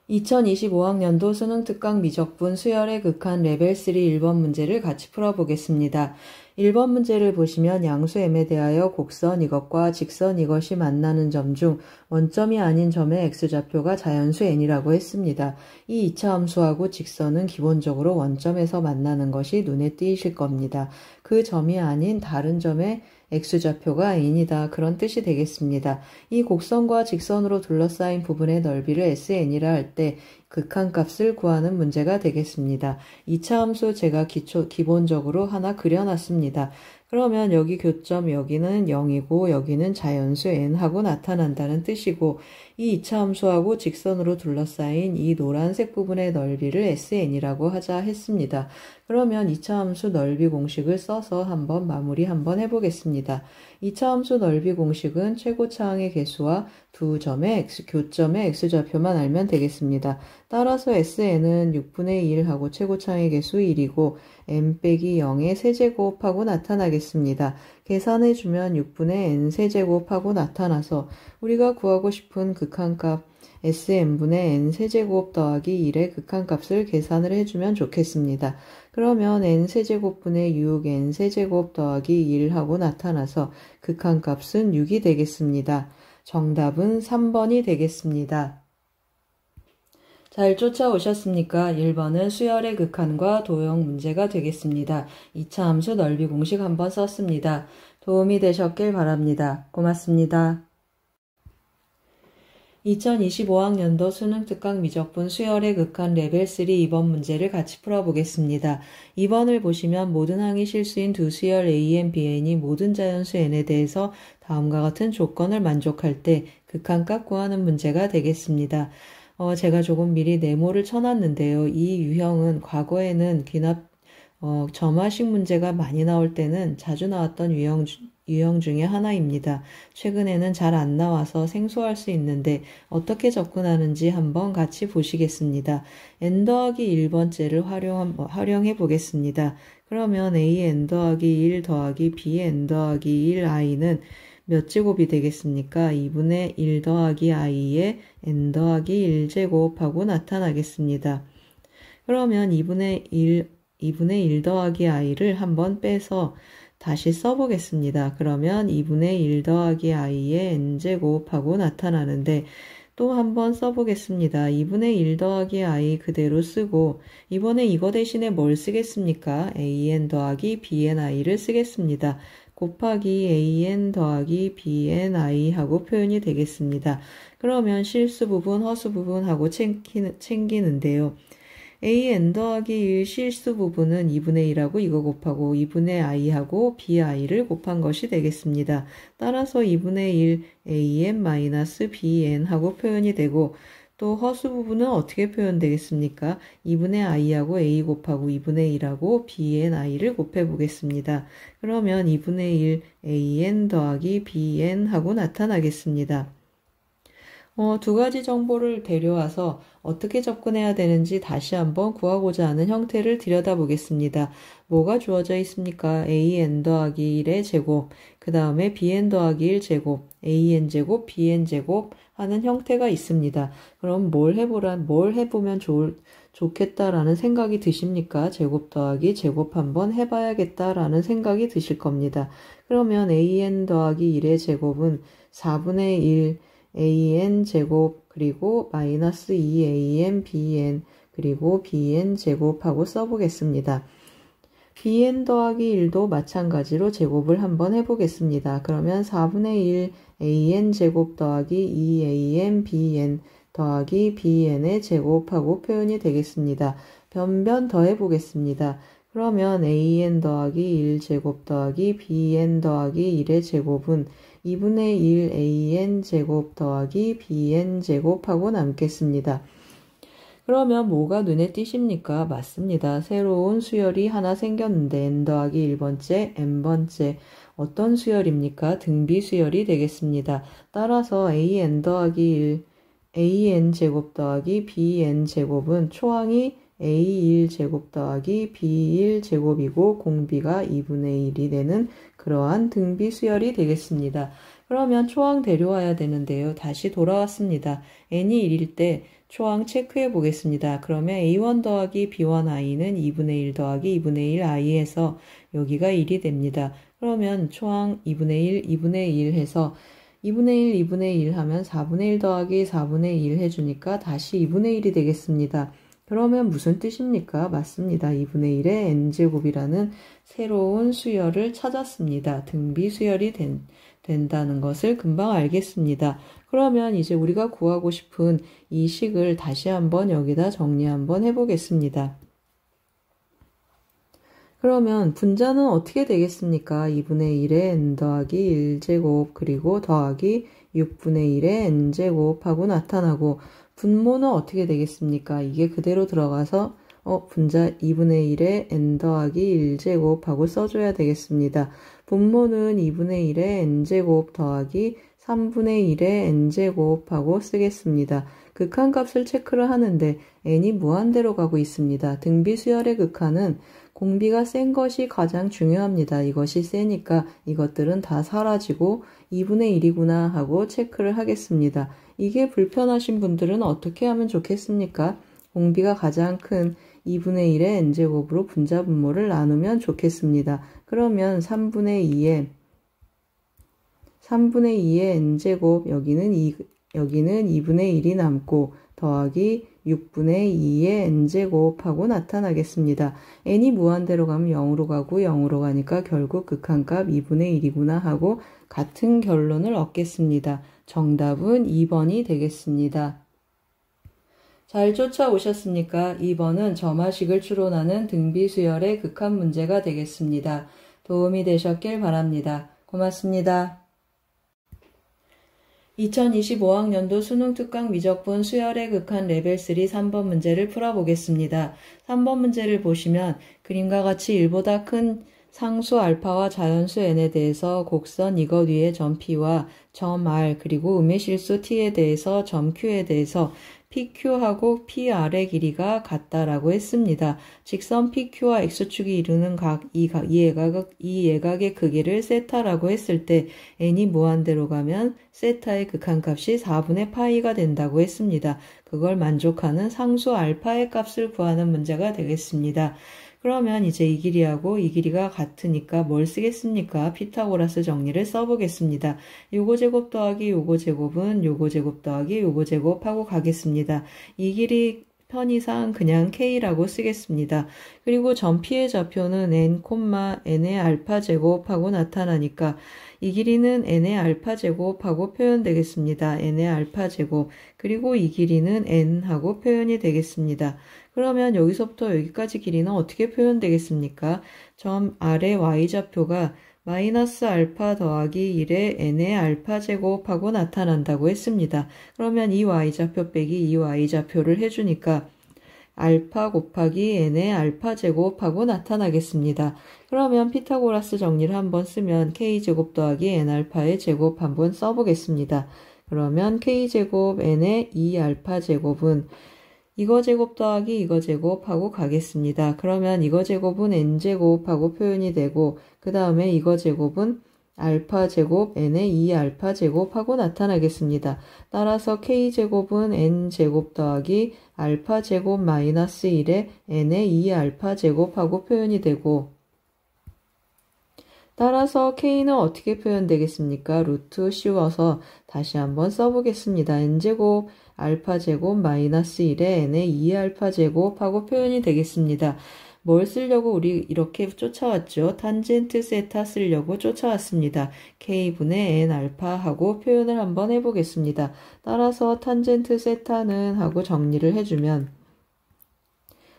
2025학년도 수능 특강 미적분 수열의 극한 레벨 3 1번 문제를 같이 풀어보겠습니다. 1번 문제를 보시면 양수m에 대하여 곡선 이것과 직선 이것이 만나는 점 중 원점이 아닌 점의 x좌표가 자연수 n이라고 했습니다. 이 2차 함수하고 직선은 기본적으로 원점에서 만나는 것이 눈에 띄실 겁니다. 그 점이 아닌 다른 점의 x좌표가 n이다. 그런 뜻이 되겠습니다. 이 곡선과 직선으로 둘러싸인 부분의 넓이를 sn이라 할 때 극한값을 구하는 문제가 되겠습니다. 2차 함수 제가 기본적으로 하나 그려놨습니다. 그러면 여기 교점 여기는 0이고 여기는 자연수 n하고 나타난다는 뜻이고 이 2차 함수하고 직선으로 둘러싸인 이 노란색 부분의 넓이를 sn이라고 하자 했습니다. 그러면 2차 함수 넓이 공식을 써서 한번 마무리 한번 해보겠습니다. 2차 함수 넓이 공식은 최고차항의 개수와 두 점의 교점의 x좌표만 알면 되겠습니다. 따라서 sn은 6분의 1하고 최고차항의 개수 1이고 n 빼기 0의 세제곱하고 나타나겠습니다. 계산해주면 6분의 n 세제곱하고 나타나서 우리가 구하고 싶은 극한값 sn분의 n 세제곱 더하기 1의 극한값을 계산을 해주면 좋겠습니다. 그러면 n 세제곱분의 6 n 세제곱 더하기 1하고 나타나서 극한값은 6이 되겠습니다. 정답은 3번이 되겠습니다. 잘 쫓아오셨습니까? 1번은 수열의 극한과 도형 문제가 되겠습니다. 2차 함수 넓이 공식 한번 썼습니다. 도움이 되셨길 바랍니다. 고맙습니다. 2025학년도 수능 특강 미적분 수열의 극한 레벨 3 2번 문제를 같이 풀어보겠습니다. 2번을 보시면 모든 항이 실수인 두 수열 AN, BN이 모든 자연수 N에 대해서 다음과 같은 조건을 만족할 때 극한값 구하는 문제가 되겠습니다. 제가 조금 미리 네모를 쳐놨는데요. 이 유형은 과거에는 점화식 문제가 많이 나올 때는 자주 나왔던 유형 중에 하나입니다. 최근에는 잘 안 나와서 생소할 수 있는데 어떻게 접근하는지 한번 같이 보시겠습니다. n 더하기 1번째를 활용해 보겠습니다. 그러면 a n 더하기 1 더하기 b n 더하기 1 i는 몇 제곱이 되겠습니까? 2분의 1 더하기 i의 n 더하기 1제곱하고 나타나겠습니다. 그러면 2분의 1 더하기 i를 한번 빼서 다시 써보겠습니다. 그러면 2분의 1 더하기 i의 n제곱하고 나타나는데 또 한번 써보겠습니다. 2분의 1 더하기 i 그대로 쓰고 이번에 이거 대신에 뭘 쓰겠습니까? an 더하기 bni를 쓰겠습니다. 곱하기 an 더하기 bni 하고 표현이 되겠습니다. 그러면 실수 부분, 허수 부분하고 챙기는데요. an 더하기 1 실수 부분은 2분의 1하고 이거 곱하고 2분의 i하고 bi를 곱한 것이 되겠습니다. 따라서 2분의 1 an 마이너스 bn 하고 표현이 되고 또 허수 부분은 어떻게 표현되겠습니까? 2분의 i하고 a 곱하고 2분의 1하고 bni를 곱해 보겠습니다. 그러면 2분의 1 an 더하기 bn 하고 나타나겠습니다. 두 가지 정보를 데려와서 어떻게 접근해야 되는지 다시 한번 구하고자 하는 형태를 들여다보겠습니다. 뭐가 주어져 있습니까? an 더하기 1의 제곱, 그 다음에 bn 더하기 1제곱, an제곱, bn제곱 하는 형태가 있습니다. 그럼 뭘 해보면 좋겠다라는 생각이 드십니까? 제곱 더하기 제곱 한번 해봐야겠다라는 생각이 드실 겁니다. 그러면 an 더하기 1의 제곱은 4분의 1 an 제곱 그리고 마이너스 2an bn 그리고 bn 제곱하고 써보겠습니다. bn 더하기 1도 마찬가지로 제곱을 한번 해보겠습니다. 그러면 4분의 1 an 제곱 더하기 2an bn 더하기 bn의 제곱하고 표현이 되겠습니다. 변변 더해보겠습니다. 그러면 an 더하기 1제곱 더하기 bn 더하기 1의 제곱은 2분의 1 an 제곱 더하기 bn 제곱하고 남겠습니다. 그러면 뭐가 눈에 띄십니까? 맞습니다. 새로운 수열이 하나 생겼는데 n 더하기 1번째, n번째 어떤 수열입니까? 등비 수열이 되겠습니다. 따라서 an 더하기 1, an 제곱 더하기 bn 제곱은 초항이 A1제곱 더하기 B1제곱이고 공비가 2분의 1이 되는 그러한 등비 수열이 되겠습니다. 그러면 초항 데려와야 되는데요. 다시 돌아왔습니다. n이 1일 때 초항 체크해 보겠습니다. 그러면 a1 더하기 b1i는 2분의 1 더하기 2분의 1 i에서 여기가 1이 됩니다. 그러면 초항 2분의 1, 2분의 1 해서 2분의 1, 2분의 1 하면 4분의 1 더하기 4분의 1 해주니까 다시 2분의 1이 되겠습니다. 그러면 무슨 뜻입니까? 맞습니다. 2분의 1의 n제곱이라는 새로운 수열을 찾았습니다. 등비 수열이 된다는 것을 금방 알겠습니다. 그러면 이제 우리가 구하고 싶은 이 식을 다시 한번 여기다 정리 한번 해보겠습니다. 그러면 분자는 어떻게 되겠습니까? 2분의 1의 n 더하기 1제곱 그리고 더하기 6분의 1의 n제곱 하고 나타나고 분모는 어떻게 되겠습니까? 이게 그대로 들어가서 분자 2분의 1의 n 더하기 1제곱 하고 써줘야 되겠습니다. 분모는 2분의 1의 n제곱 더하기 3분의 1의 n제곱 하고 쓰겠습니다. 극한값을 체크를 하는데 n이 무한대로 가고 있습니다. 등비수열의 극한은 공비가 센 것이 가장 중요합니다. 이것이 세니까 이것들은 다 사라지고 2분의 1이구나 하고 체크를 하겠습니다. 이게 불편하신 분들은 어떻게 하면 좋겠습니까? 공비가 가장 큰 2분의 1의 n제곱으로 분자 분모를 나누면 좋겠습니다. 그러면 3분의 2의 n제곱 여기는 2분의 1이 남고 더하기 6분의 2의 n제곱 하고 나타나겠습니다. n이 무한대로 가면 0으로 가고 0으로 가니까 결국 극한값 2분의 1이구나 하고 같은 결론을 얻겠습니다. 정답은 2번이 되겠습니다. 잘 쫓아오셨습니까? 2번은 점화식을 추론하는 등비수열의 극한 문제가 되겠습니다. 도움이 되셨길 바랍니다. 고맙습니다. 2025학년도 수능특강 미적분 수열의 극한 레벨 3 3번 문제를 풀어보겠습니다. 3번 문제를 보시면 그림과 같이 1보다 큰 상수 알파와 자연수 n에 대해서 곡선 이것 위에 점 P와 점 R 그리고 음의 실수 T에 대해서 점 Q에 대해서 PQ하고 PR의 길이가 같다라고 했습니다. 직선 PQ와 X축이 이루는 이 예각의 크기를 세타라고 했을 때 n이 무한대로 가면 세타의 극한값이 4분의 파이가 된다고 했습니다. 그걸 만족하는 상수 알파의 값을 구하는 문제가 되겠습니다. 그러면 이제 이 길이하고 이 길이가 같으니까 뭘 쓰겠습니까? 피타고라스 정리를 써보겠습니다. 요거 제곱 더하기 요거 제곱은 요거 제곱 더하기 요거 제곱 하고 가겠습니다. 이 길이 편의상 그냥 K라고 쓰겠습니다. 그리고 점 P의 좌표는 n, n의 알파 제곱하고 나타나니까 이 길이는 n의 알파 제곱하고 표현되겠습니다. n의 알파 제곱 그리고 이 길이는 n하고 표현이 되겠습니다. 그러면 여기서부터 여기까지 길이는 어떻게 표현되겠습니까? 점 R의 y좌표가 마이너스 알파 더하기 1의 n의 알파 제곱하고 나타난다고 했습니다. 그러면 이 y좌표 빼기 이 y좌표를 해주니까 알파 곱하기 n의 알파 제곱하고 나타나겠습니다. 그러면 피타고라스 정리를 한번 쓰면 k제곱 더하기 n알파의 제곱 한번 써보겠습니다. 그러면 k제곱 n의 2알파 제곱은 이거 제곱 더하기 이거 제곱하고 가겠습니다. 그러면 이거 제곱은 n제곱하고 표현이 되고 그 다음에 이거 제곱은 알파 제곱 n의 2알파 제곱하고 나타나겠습니다. 따라서 k제곱은 n제곱 더하기 알파 제곱 마이너스 1의 n의 2알파 제곱하고 표현이 되고 따라서 k는 어떻게 표현되겠습니까? 루트 씌워서 다시 한번 써보겠습니다. n제곱 알파 제곱 마이너스 1의 n의 2알파 제곱하고 표현이 되겠습니다. 뭘 쓰려고 우리 이렇게 쫓아왔죠? 탄젠트 세타 쓰려고 쫓아왔습니다. k분의 n 알파 하고 표현을 한번 해보겠습니다. 따라서 탄젠트 세타는 하고 정리를 해주면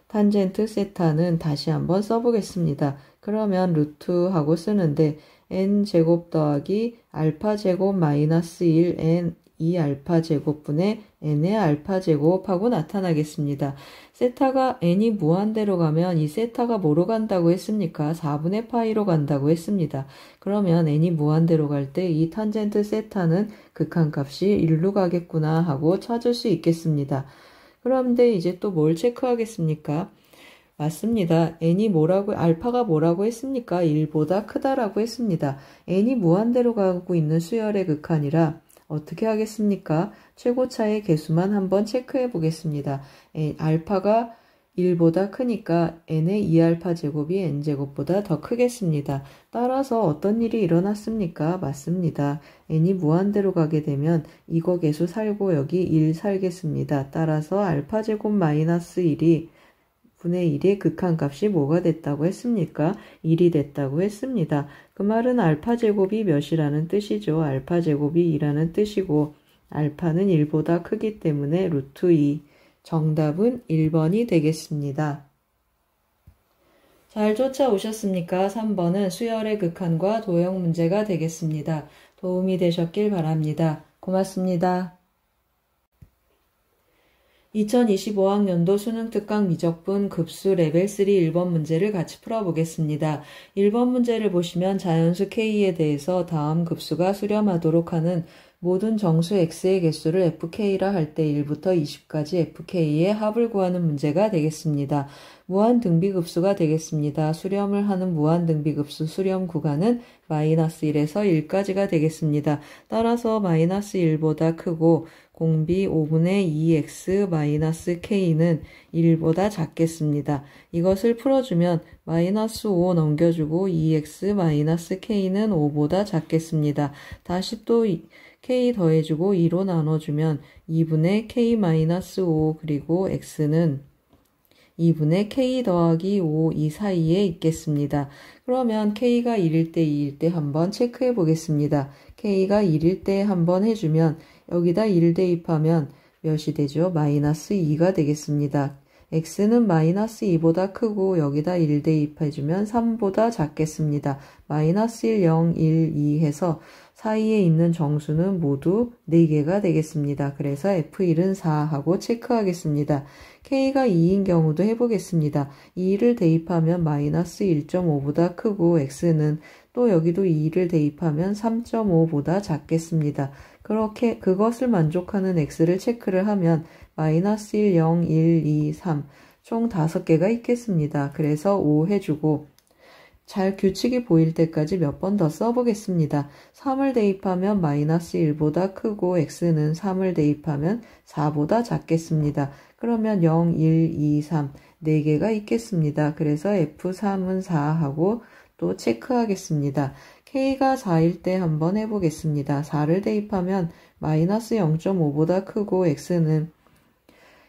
탄젠트 세타는 다시 한번 써보겠습니다. 그러면 루트 하고 쓰는데 n제곱 더하기 알파 제곱 마이너스 1 n 2알파 제곱분의 n의 알파 제곱하고 나타나겠습니다. 세타가 n이 무한대로 가면 이 세타가 뭐로 간다고 했습니까? 4분의 파이로 간다고 했습니다. 그러면 n이 무한대로 갈 때 이 탄젠트 세타는 극한값이 1로 가겠구나 하고 찾을 수 있겠습니다. 그런데 이제 또 뭘 체크하겠습니까? 맞습니다. 알파가 뭐라고 했습니까? 1보다 크다라고 했습니다. n이 무한대로 가고 있는 수열의 극한이라 어떻게 하겠습니까? 최고차의 개수만 한번 체크해 보겠습니다. 알파가 1보다 크니까 n의 2알파 제곱이 n제곱보다 더 크겠습니다. 따라서 어떤 일이 일어났습니까? 맞습니다. n이 무한대로 가게 되면 이거 개수 살고 여기 1 살겠습니다. 따라서 알파 제곱 마이너스 1이 분의 1의 극한값이 뭐가 됐다고 했습니까? 1이 됐다고 했습니다. 그 말은 알파 제곱이 몇이라는 뜻이죠. 알파 제곱이 2라는 뜻이고 알파는 1보다 크기 때문에 루트 2. 정답은 1번이 되겠습니다. 잘 쫓아오셨습니까? 3번은 수열의 극한과 도형 문제가 되겠습니다. 도움이 되셨길 바랍니다. 고맙습니다. 2025학년도 수능특강 미적분 급수 레벨 3 1번 문제를 같이 풀어보겠습니다. 1번 문제를 보시면 자연수 K에 대해서 다음 급수가 수렴하도록 하는 모든 정수 X의 개수를 FK라 할 때 1부터 20까지 FK의 합을 구하는 문제가 되겠습니다. 무한등비급수가 되겠습니다. 수렴을 하는 무한등비급수 수렴 구간은 마이너스 1에서 1까지가 되겠습니다. 따라서 마이너스 1보다 크고 공비 5분의 2x 마이너스 k는 1보다 작겠습니다. 이것을 풀어주면 마이너스 5 넘겨주고 2x 마이너스 k는 5보다 작겠습니다. 다시 또 k 더해주고 2로 나눠주면 2분의 k 마이너스 5 그리고 x는 2분의 k 더하기 5 이 사이에 있겠습니다. 그러면 k가 1일 때 2일 때 한번 체크해 보겠습니다. k가 1일 때 한번 해주면 여기다 1 대입하면 몇이 되죠? 마이너스 2가 되겠습니다. x는 마이너스 2보다 크고 여기다 1 대입해주면 3보다 작겠습니다. 마이너스 1, 0, 1, 2 해서 사이에 있는 정수는 모두 4개가 되겠습니다. 그래서 F1은 4 하고 체크하겠습니다. K가 2인 경우도 해보겠습니다. 2를 대입하면 마이너스 1.5보다 크고 X는 또 여기도 2를 대입하면 3.5보다 작겠습니다. 그렇게 그것을 만족하는 X를 체크를 하면 마이너스 1, 0, 1, 2, 3 총 5개가 있겠습니다. 그래서 5 해주고 잘 규칙이 보일 때까지 몇 번 더 써보겠습니다. 3을 대입하면 마이너스 1보다 크고 x는 3을 대입하면 4보다 작겠습니다. 그러면 0, 1, 2, 3 4개가 있겠습니다. 그래서 F3은 4 하고 또 체크하겠습니다. K가 4일 때 한번 해보겠습니다. 4를 대입하면 마이너스 0.5보다 크고 x는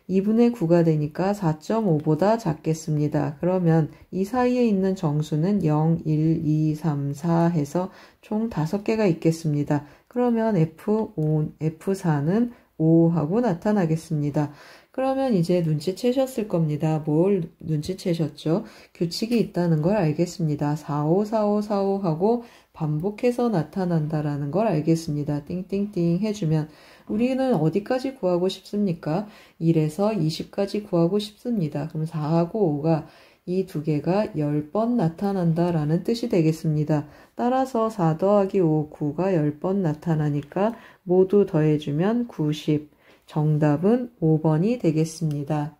2분의 9가 되니까 4.5보다 작겠습니다. 그러면 이 사이에 있는 정수는 0, 1, 2, 3, 4 해서 총 5개가 있겠습니다. 그러면 F4는 5 하고 나타나겠습니다. 그러면 이제 눈치채셨을 겁니다. 뭘 눈치채셨죠? 규칙이 있다는 걸 알겠습니다. 45, 45, 45 하고 반복해서 나타난다라는 걸 알겠습니다. 띵띵띵 해주면 우리는 어디까지 구하고 싶습니까? 1에서 20까지 구하고 싶습니다. 그럼 4하고 5가 이 두 개가 10번 나타난다라는 뜻이 되겠습니다. 따라서 4 더하기 5, 9가 10번 나타나니까 모두 더해주면 90. 정답은 5번이 되겠습니다.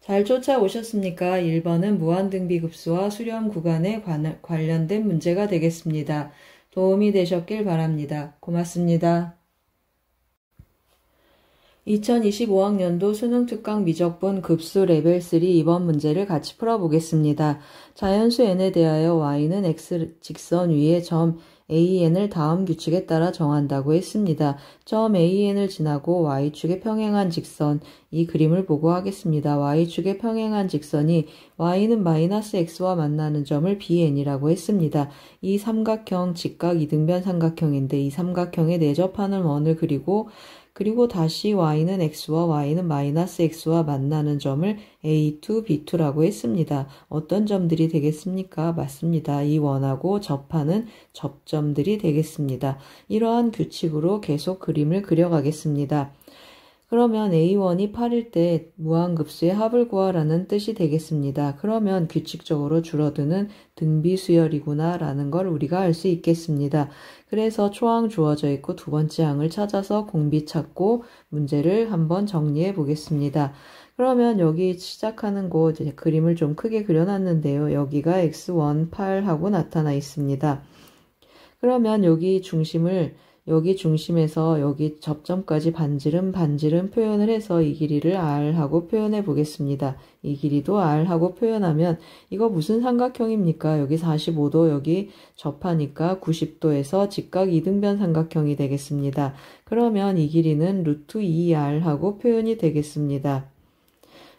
잘 쫓아오셨습니까? 1번은 무한등비급수와 수렴 구간에 관련된 문제가 되겠습니다. 도움이 되셨길 바랍니다. 고맙습니다. 2025학년도 수능특강 미적분 급수 레벨 3 2번 문제를 같이 풀어보겠습니다. 자연수 n에 대하여 y는 x 직선 위에 점 AN을 다음 규칙에 따라 정한다고 했습니다. 점 AN을 지나고 Y축에 평행한 직선, 이 그림을 보고 하겠습니다. Y축에 평행한 직선이 Y는 마이너스 X와 만나는 점을 BN이라고 했습니다. 이 삼각형 직각 이등변 삼각형인데 이 삼각형에 내접하는 원을 그리고 다시 y는 x와 y는 마이너스 x와 만나는 점을 A2, B2라고 했습니다. 어떤 점들이 되겠습니까? 맞습니다. 이 원하고 접하는 접점들이 되겠습니다. 이러한 규칙으로 계속 그림을 그려가겠습니다. 그러면 A1이 8일 때 무한급수의 합을 구하라는 뜻이 되겠습니다. 그러면 규칙적으로 줄어드는 등비 수열이구나 라는 걸 우리가 알 수 있겠습니다. 그래서 초항 주어져 있고 두 번째 항을 찾아서 공비 찾고 문제를 한번 정리해 보겠습니다. 그러면 여기 시작하는 곳 이제 그림을 좀 크게 그려놨는데요. 여기가 x1 8하고 나타나 있습니다. 그러면 여기 중심에서 여기 접점까지 반지름 표현을 해서 이 길이를 r하고 표현해 보겠습니다. 이 길이도 r하고 표현하면 이거 무슨 삼각형입니까? 여기 45도 여기 접하니까 90도에서 직각 이등변 삼각형이 되겠습니다. 그러면 이 길이는 루트 2r하고 표현이 되겠습니다.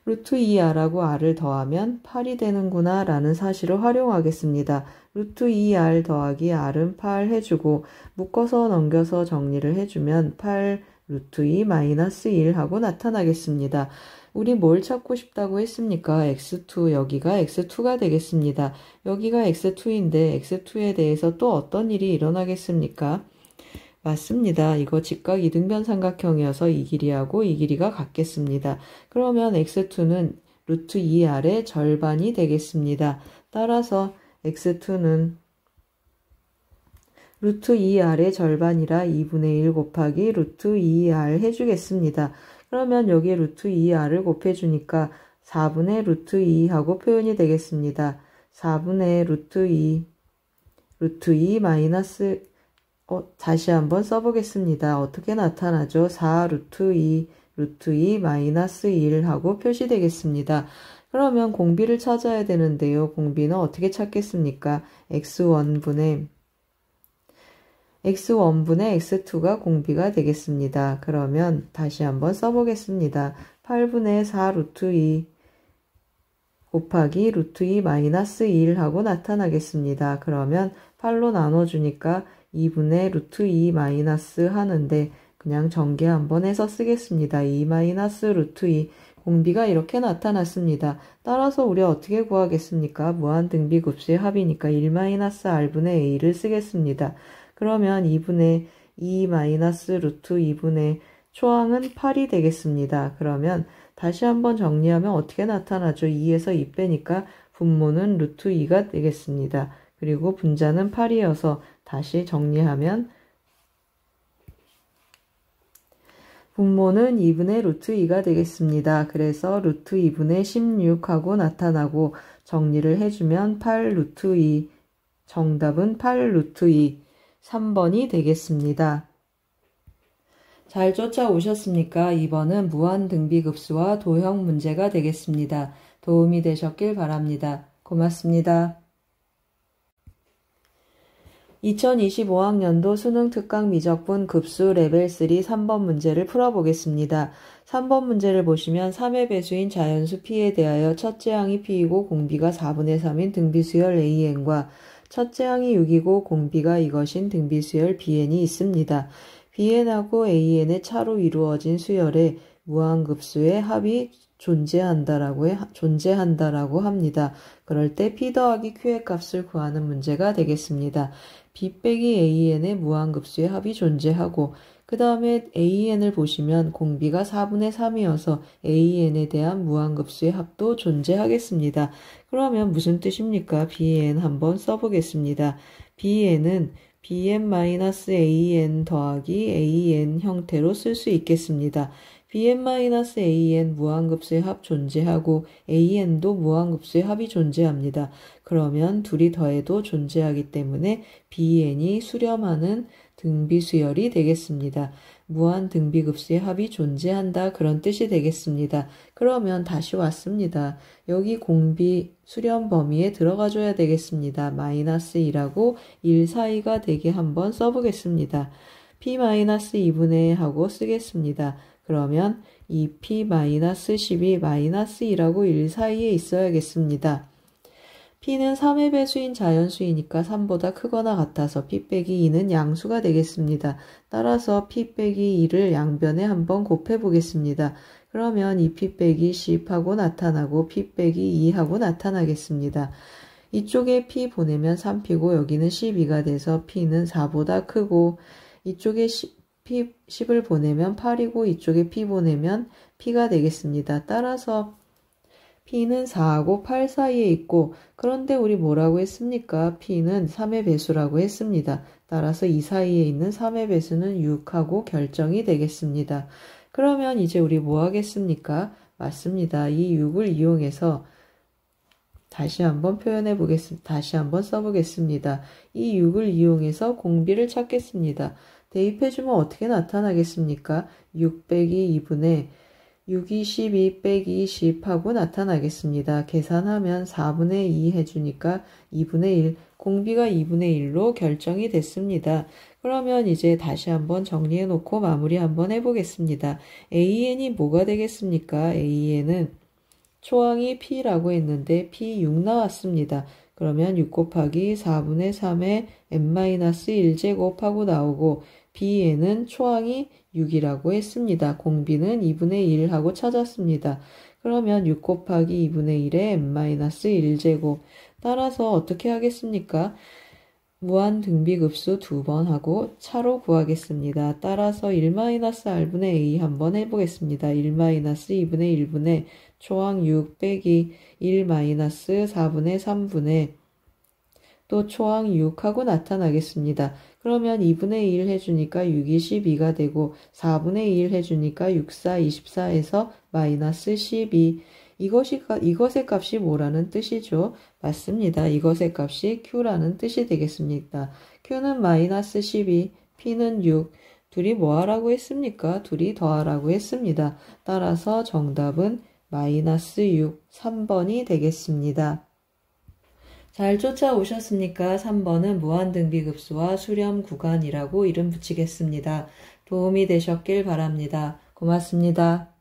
루트 2r하고 r을 더하면 8이 되는구나 라는 사실을 활용하겠습니다. 루트 2r 더하기 r은 8 해주고 묶어서 넘겨서 정리를 해주면 8 루트 2 마이너스 1 하고 나타나겠습니다. 우리 뭘 찾고 싶다고 했습니까? x2 여기가 x2가 되겠습니다. 여기가 x2인데 x2에 대해서 또 어떤 일이 일어나겠습니까? 맞습니다. 이거 직각 이등변 삼각형이어서 이 길이하고 이 길이가 같겠습니다. 그러면 x2는 루트 2r의 절반이 되겠습니다. 따라서 x2는 루트 2r의 절반이라 2분의 1 곱하기 루트 2r 해주겠습니다. 그러면 여기에 루트 2r을 곱해주니까 4분의 루트 2하고 표현이 되겠습니다. 4분의 루트 2 마이너스 다시 한번 써보겠습니다. 어떻게 나타나죠? 4 루트 2 마이너스 1 하고 표시되겠습니다. 그러면 공비를 찾아야 되는데요. 공비는 어떻게 찾겠습니까? x1분의 x2가 공비가 되겠습니다. 그러면 다시 한번 써보겠습니다. 8분의 4 루트 2 곱하기 루트 2 마이너스 1 하고 나타나겠습니다. 그러면 8로 나눠주니까 2분의 루트 2 마이너스 하는데 그냥 전개 한번 해서 쓰겠습니다. 2 마이너스 루트 2 공비가 이렇게 나타났습니다. 따라서 우리 어떻게 구하겠습니까? 무한등비급수의 합이니까 1 마이너스 r분의 a를 쓰겠습니다. 그러면 2분의 2 마이너스 루트 2분의 초항은 8이 되겠습니다. 그러면 다시 한번 정리하면 어떻게 나타나죠? 2에서 2 빼니까 분모는 루트 2가 되겠습니다. 그리고 분자는 8이어서 다시 정리하면 분모는 2분의 루트 2가 되겠습니다. 그래서 루트 2분의 16하고 나타나고 정리를 해주면 8 루트 2, 정답은 8 루트 2, 3번이 되겠습니다. 잘 쫓아오셨습니까? 2번은 무한등비급수와 도형 문제가 되겠습니다. 도움이 되셨길 바랍니다. 고맙습니다. 2025학년도 수능특강 미적분 급수 레벨 3 3번 문제를 풀어보겠습니다. 3번 문제를 보시면 3의 배수인 자연수 P에 대하여 첫째 항이 P이고 공비가 4분의 3인 등비수열 AN과 첫째 항이 6이고 공비가 이것인 등비수열 BN이 있습니다. BN하고 AN의 차로 이루어진 수열에 무한급수의 합이 존재한다라고 합니다. 그럴 때 P 더하기 Q의 값을 구하는 문제가 되겠습니다. B 빼기 AN의 무한급수의 합이 존재하고 그 다음에 AN을 보시면 공비가 4분의 3이어서 AN에 대한 무한급수의 합도 존재하겠습니다. 그러면 무슨 뜻입니까? BN 한번 써보겠습니다. BN은 BN-AN 더하기 AN 형태로 쓸 수 있겠습니다. BN-AN 무한급수의 합 존재하고 AN도 무한급수의 합이 존재합니다. 그러면 둘이 더해도 존재하기 때문에 BN이 수렴하는 등비수열이 되겠습니다. 무한 등비급수의 합이 존재한다 그런 뜻이 되겠습니다. 그러면 다시 왔습니다. 여기 공비 수렴 범위에 들어가줘야 되겠습니다. 마이너스 2라고 1 사이가 되게 한번 써보겠습니다. P-2분의 하고 쓰겠습니다. 그러면 이 P-12 마이너스 2라고 1 사이에 있어야겠습니다. P는 3의 배수인 자연수이니까 3보다 크거나 같아서 P 빼기 2는 양수가 되겠습니다. 따라서 P 빼기 2를 양변에 한번 곱해 보겠습니다. 그러면 2P 빼기 10하고 나타나고 P 빼기 2하고 나타나겠습니다. 이쪽에 P 보내면 3P고 여기는 12가 돼서 P는 4보다 크고 이쪽에 10을 보내면 8이고 이쪽에 P 보내면 P가 되겠습니다. 따라서 P는 4하고 8 사이에 있고 그런데 우리 뭐라고 했습니까? P는 3의 배수라고 했습니다. 따라서 이 사이에 있는 3의 배수는 6하고 결정이 되겠습니다. 그러면 이제 우리 뭐 하겠습니까? 맞습니다. 이 6을 이용해서 다시 한번 표현해 보겠습니다. 다시 한번 써보겠습니다. 이 6을 이용해서 공비를 찾겠습니다. 대입해주면 어떻게 나타나겠습니까? 6 빼기 2분의 6이 12 빼기 10 하고 나타나겠습니다. 계산하면 4분의 2 해주니까 2분의 1, 공비가 2분의 1로 결정이 됐습니다. 그러면 이제 다시 한번 정리해 놓고 마무리 한번 해보겠습니다. AN이 뭐가 되겠습니까? AN은 초항이 P라고 했는데 P6 나왔습니다. 그러면 6 곱하기 4분의 3의 n-1제곱 하고 나오고 B에는 초항이 6이라고 했습니다. 공비는 2분의 1 하고 찾았습니다. 그러면 6 곱하기 2분의 1의 n-1제곱 따라서 어떻게 하겠습니까? 무한등비급수 2번 하고 차로 구하겠습니다. 따라서 1-r분의 a 한번 해보겠습니다. 1-2분의 1분의 초항 6 빼기 1-4분의 3분의 또 초항 6 하고 나타나겠습니다. 그러면 2분의 1 해주니까 6이 12가 되고 4분의 1 해주니까 6, 4, 24에서 마이너스 12 이것의 값이 뭐라는 뜻이죠? 맞습니다. 이것의 값이 Q라는 뜻이 되겠습니다. Q는 마이너스 12, P는 6 둘이 뭐 하라고 했습니까? 둘이 더하라고 했습니다. 따라서 정답은 마이너스 6, 3번이 되겠습니다. 잘 쫓아오셨습니까? 3번은 무한등비급수와 수렴 구간이라고 이름 붙이겠습니다. 도움이 되셨길 바랍니다. 고맙습니다.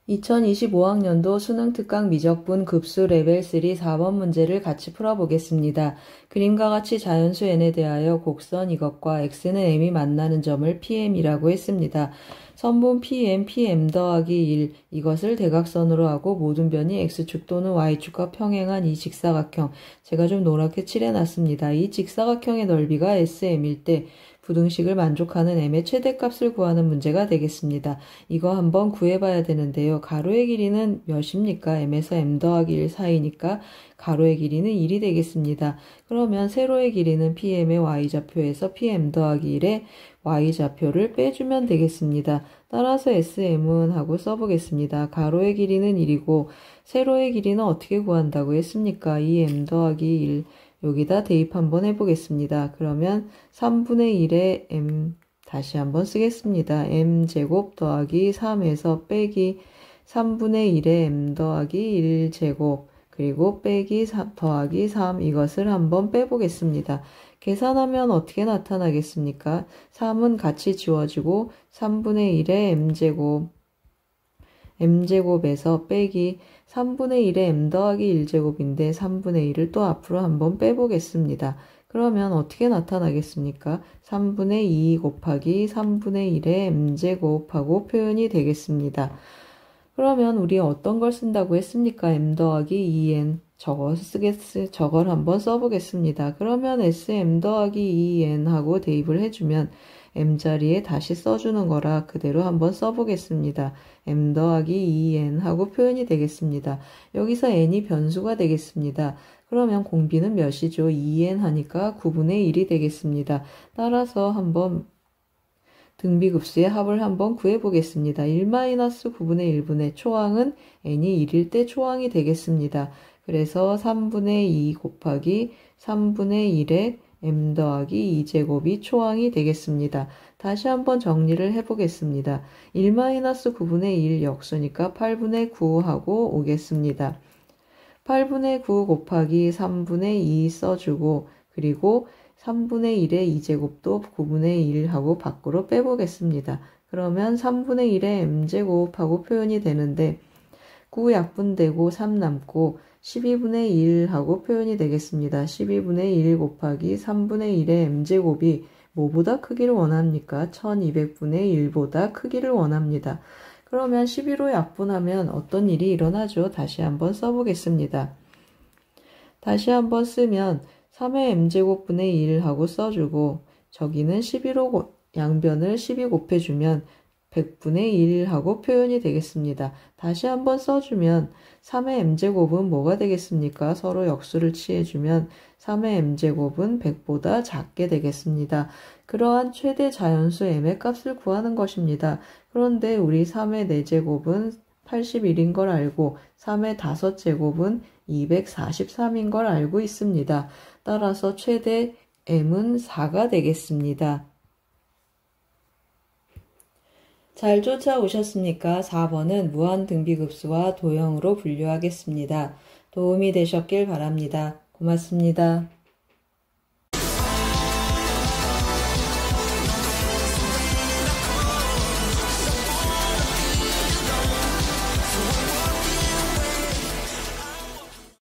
2025학년도 수능특강 미적분 급수 레벨 3 4번 문제를 같이 풀어보겠습니다. 그림과 같이 자연수 n에 대하여 곡선 이것과 x는 m이 만나는 점을 PM이라고 했습니다. 선분 PM 더하기 1 이것을 대각선으로 하고 모든 변이 x축 또는 y축과 평행한 이 직사각형 제가 좀 노랗게 칠해놨습니다. 이 직사각형의 넓이가 SM일 때 부등식을 만족하는 m의 최대값을 구하는 문제가 되겠습니다. 이거 한번 구해봐야 되는데요. 가로의 길이는 몇입니까? m에서 m 더하기 1 사이니까 가로의 길이는 1이 되겠습니다. 그러면 세로의 길이는 PM의 y좌표에서 PM 더하기 1의 y좌표를 빼주면 되겠습니다. 따라서 SM은 하고 써보겠습니다. 가로의 길이는 1이고 세로의 길이는 어떻게 구한다고 했습니까? 이 m 더하기 1 여기다 대입 한번 해보겠습니다. 그러면 3분의 1의 m 다시 한번 쓰겠습니다. m제곱 더하기 3에서 빼기 3분의 1의 m 더하기 1제곱 그리고 빼기 3 더하기 3 이것을 한번 빼보겠습니다. 계산하면 어떻게 나타나겠습니까? 3은 같이 지워지고 3분의 1의 m제곱에서 빼기 3분의 1의 m 더하기 1제곱인데 3분의 1을 또 앞으로 한번 빼보겠습니다. 그러면 어떻게 나타나겠습니까? 3분의 2 곱하기 3분의 1의 m제곱하고 표현이 되겠습니다. 그러면 우리 어떤 걸 쓴다고 했습니까? m 더하기 2n 저걸 한번 써보겠습니다. 그러면 sm 더하기 2n 하고 대입을 해주면 m 자리에 다시 써주는 거라 그대로 한번 써보겠습니다. m 더하기 2n 하고 표현이 되겠습니다. 여기서 n이 변수가 되겠습니다. 그러면 공비는 몇이죠? 2n 하니까 9분의 1이 되겠습니다. 따라서 한번 등비급수의 합을 한번 구해보겠습니다. 1-9분의 1분의 초항은 n이 1일 때 초항이 되겠습니다. 그래서 3분의 2 곱하기 3분의 1의 m 더하기 2제곱이 초항이 되겠습니다. 다시 한번 정리를 해보겠습니다. 1-9분의 1 역수니까 8분의 9 하고 오겠습니다. 8분의 9 곱하기 3분의 2 써주고 그리고 3분의 1의 2제곱도 9분의 1 하고 밖으로 빼보겠습니다. 그러면 3분의 1의 m제곱 하고 표현이 되는데 9 약분되고 3 남고 12분의 1 하고 표현이 되겠습니다. 12분의 1 곱하기 3분의 1의 m제곱이 뭐보다 크기를 원합니까? 1200분의 1보다 크기를 원합니다. 그러면 12로 약분하면 어떤 일이 일어나죠? 다시 한번 써보겠습니다. 다시 한번 쓰면 3의 m제곱분의 1 하고 써주고 저기는 11호 양변을 12 곱해주면 100분의 1하고 표현이 되겠습니다. 다시 한번 써주면 3의 m제곱은 뭐가 되겠습니까? 서로 역수를 취해주면 3의 m제곱은 100보다 작게 되겠습니다. 그러한 최대 자연수 m의 값을 구하는 것입니다. 그런데 우리 3의 4제곱은 81인 걸 알고 3의 5제곱은 243인 걸 알고 있습니다. 따라서 최대 m은 4가 되겠습니다. 잘 쫓아오셨습니까? 4번은 무한등비급수와 도형으로 분류하겠습니다. 도움이 되셨길 바랍니다. 고맙습니다.